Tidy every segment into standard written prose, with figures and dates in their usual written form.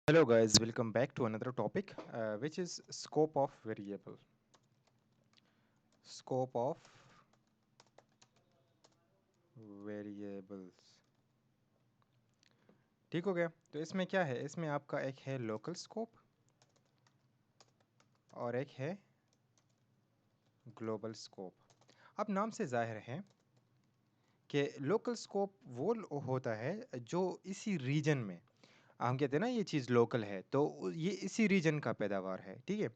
Hello guys, welcome back to another topic, which is scope of variable. Scope of variables. ठीक हो गया। तो इसमें क्या है, इसमें आपका एक है लोकल स्कोप और एक है ग्लोबल स्कोप। अब नाम से जाहिर है कि लोकल स्कोप वो होता है जो इसी रीजन में, हम कहते हैं ना ये चीज़ लोकल है, तो ये इसी रीजन का पैदावार है। ठीक है।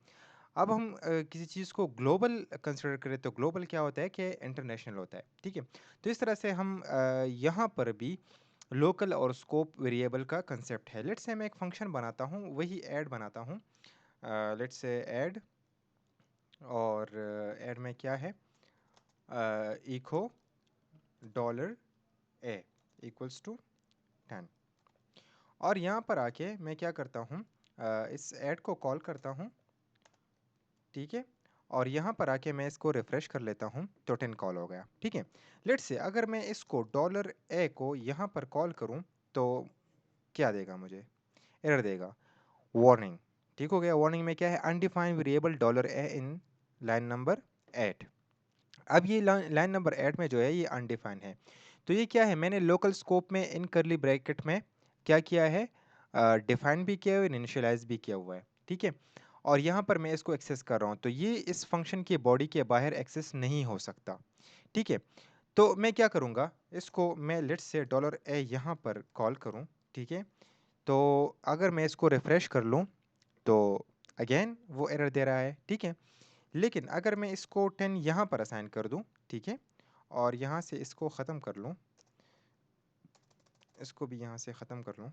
अब हम किसी चीज़ को ग्लोबल कंसिडर करें तो ग्लोबल क्या होता है कि इंटरनेशनल होता है। ठीक है। तो इस तरह से हम यहाँ पर भी लोकल और स्कोप वेरिएबल का कंसेप्ट है। लेट्स से मैं एक फंक्शन बनाता हूँ, वही ऐड बनाता हूँ। लेट्स से ऐड, और ऐड में क्या है, echo dollar a equals to 10। और यहाँ पर आके मैं क्या करता हूँ, इस ऐड को कॉल करता हूँ। ठीक है। और यहाँ पर आके मैं इसको रिफ्रेश कर लेता हूँ तो 10 कॉल हो गया। ठीक है। लेट्स से अगर मैं इसको डॉलर ए को यहाँ पर कॉल करूँ तो क्या देगा मुझे, एरर देगा, वार्निंग। ठीक हो गया। वार्निंग में क्या है, undefined variable dollar A in line number 8। अब ये लाइन नंबर 8 में जो है ये अनडिफाइंड है। तो ये क्या है, मैंने लोकल स्कोप में इन करली ब्रैकेट में क्या किया है, डिफाइन भी किया हुआ है, इनिशियलाइज भी किया हुआ है। ठीक है। और यहाँ पर मैं इसको एक्सेस कर रहा हूँ, तो ये इस फंक्शन की बॉडी के बाहर एक्सेस नहीं हो सकता। ठीक है। तो मैं क्या करूँगा, इसको मैं लेट्स से डॉलर ए यहाँ पर कॉल करूँ। ठीक है। तो अगर मैं इसको रिफ्रेश कर लूँ तो अगेन वो एरर दे रहा है। ठीक है। लेकिन अगर मैं इसको 10 यहाँ पर असाइन कर दूँ, ठीक है, और यहाँ से इसको ख़त्म कर लूँ, इसको भी यहाँ से ख़त्म कर लूँ,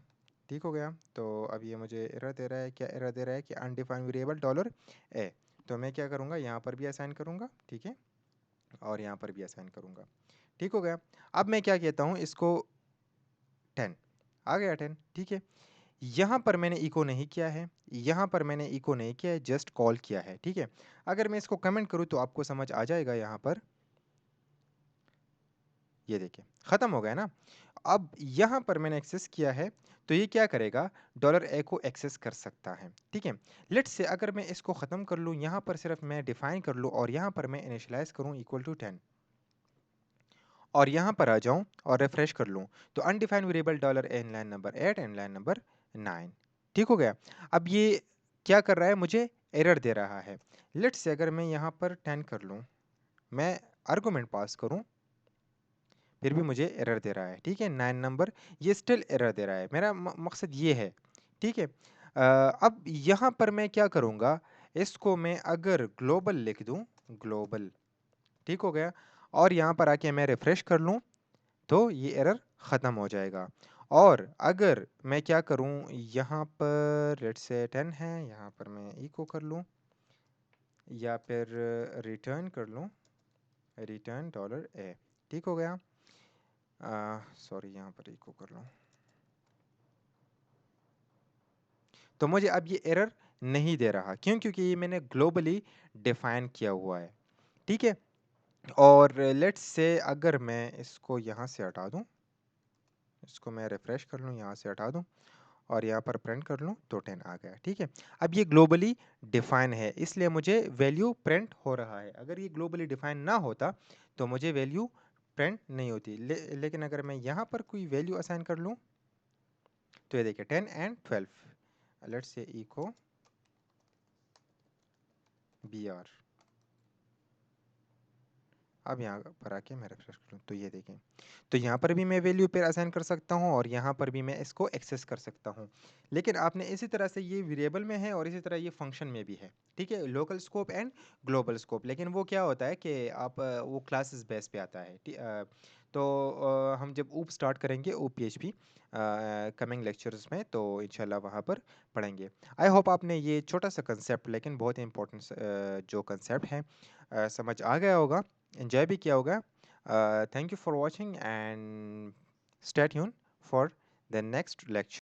ठीक हो गया। तो अब ये मुझे एरर दे रहा है, क्या एरर दे रहा है कि अनडिफाइंड वेरिएबल डॉलर ए। तो मैं क्या करूँगा, यहाँ पर भी असाइन करूँगा। ठीक है। और यहाँ पर भी असाइन करूँगा। ठीक हो गया। अब मैं क्या कहता हूँ, इसको 10 आ गया 10। ठीक है। यहाँ पर मैंने इको नहीं किया है, यहाँ पर मैंने इको नहीं किया है, जस्ट कॉल किया है। ठीक है। अगर मैं इसको कमेंट करूँ तो आपको समझ आ जाएगा। यहाँ पर ये देखिए ख़त्म हो गया ना। अब यहाँ पर मैंने एक्सेस किया है, तो ये क्या करेगा, डॉलर ए को एक्सेस कर सकता है। ठीक है। लेट्स से अगर मैं इसको ख़त्म कर लूँ, यहाँ पर सिर्फ मैं डिफाइन कर लूँ और यहाँ पर मैं इनिशियलाइज़ करूँ इक्वल टू 10, और यहाँ पर आ जाऊँ और रिफ्रेश कर लूँ, तो undefined variable dollar A in line number 8 and line number 9। ठीक हो गया। अब ये क्या कर रहा है, मुझे एरर दे रहा है। लेट्स से अगर मैं यहाँ पर 10 कर लूँ, मैं आर्गूमेंट पास करूँ, फिर भी मुझे एरर दे रहा है। ठीक है। 9 नंबर, ये स्टिल एरर दे रहा है। मेरा मकसद ये है। ठीक है। अब यहाँ पर मैं क्या करूँगा, इसको मैं अगर ग्लोबल लिख दूँ, ग्लोबल, ठीक हो गया, और यहाँ पर आके मैं रिफ्रेश कर लूँ तो ये एरर ख़त्म हो जाएगा। और अगर मैं क्या करूँ, यहाँ पर लेट्स से 10 है, यहाँ पर मैं इको कर लूँ या फिर रिटर्न कर लूँ, रिटर्न डॉलर ए। ठीक हो गया। सॉरी, यहाँ पर इको कर लूँ, तो मुझे अब ये एरर नहीं दे रहा। क्यों? क्योंकि ये मैंने ग्लोबली डिफाइन किया हुआ है। ठीक है। और लेट्स से अगर मैं इसको यहाँ से हटा दूँ, इसको मैं रिफ्रेश कर लूँ, यहाँ से हटा दूँ और यहाँ पर प्रिंट कर लूँ तो 10 आ गया। ठीक है। अब ये ग्लोबली डिफाइन है, इसलिए मुझे वैल्यू प्रिंट हो रहा है। अगर ये ग्लोबली डिफाइन ना होता तो मुझे वैल्यू प्रिंट नहीं होती। लेकिन अगर मैं यहाँ पर कोई वैल्यू असाइन कर लूँ तो ये देखिए 10 and 12। Let's say echo b r. अब यहाँ पर आके मैं रिफ्रेश करूँ तो ये देखें, तो यहाँ पर भी मैं वैल्यू पेयर असाइन कर सकता हूँ और यहाँ पर भी मैं इसको एक्सेस कर सकता हूँ। लेकिन आपने इसी तरह से, ये वेरिएबल में है और इसी तरह ये फंक्शन में भी है। ठीक है। Local scope and global scope. लेकिन वो क्या होता है कि आप वो क्लासेस बेस पे आता है। तो हम जब ऊप स्टार्ट करेंगे, ऊप PHP कमिंग लेक्चर्स में, तो इंशाल्लाह वहाँ पर पढ़ेंगे। आई होप आपने ये छोटा सा कंसेप्ट, लेकिन बहुत ही इंपॉर्टेंट जो कंसेप्ट है, समझ आ गया होगा, एंजॉय भी किया होगा। Thank you for watching and stay tuned for the next lecture.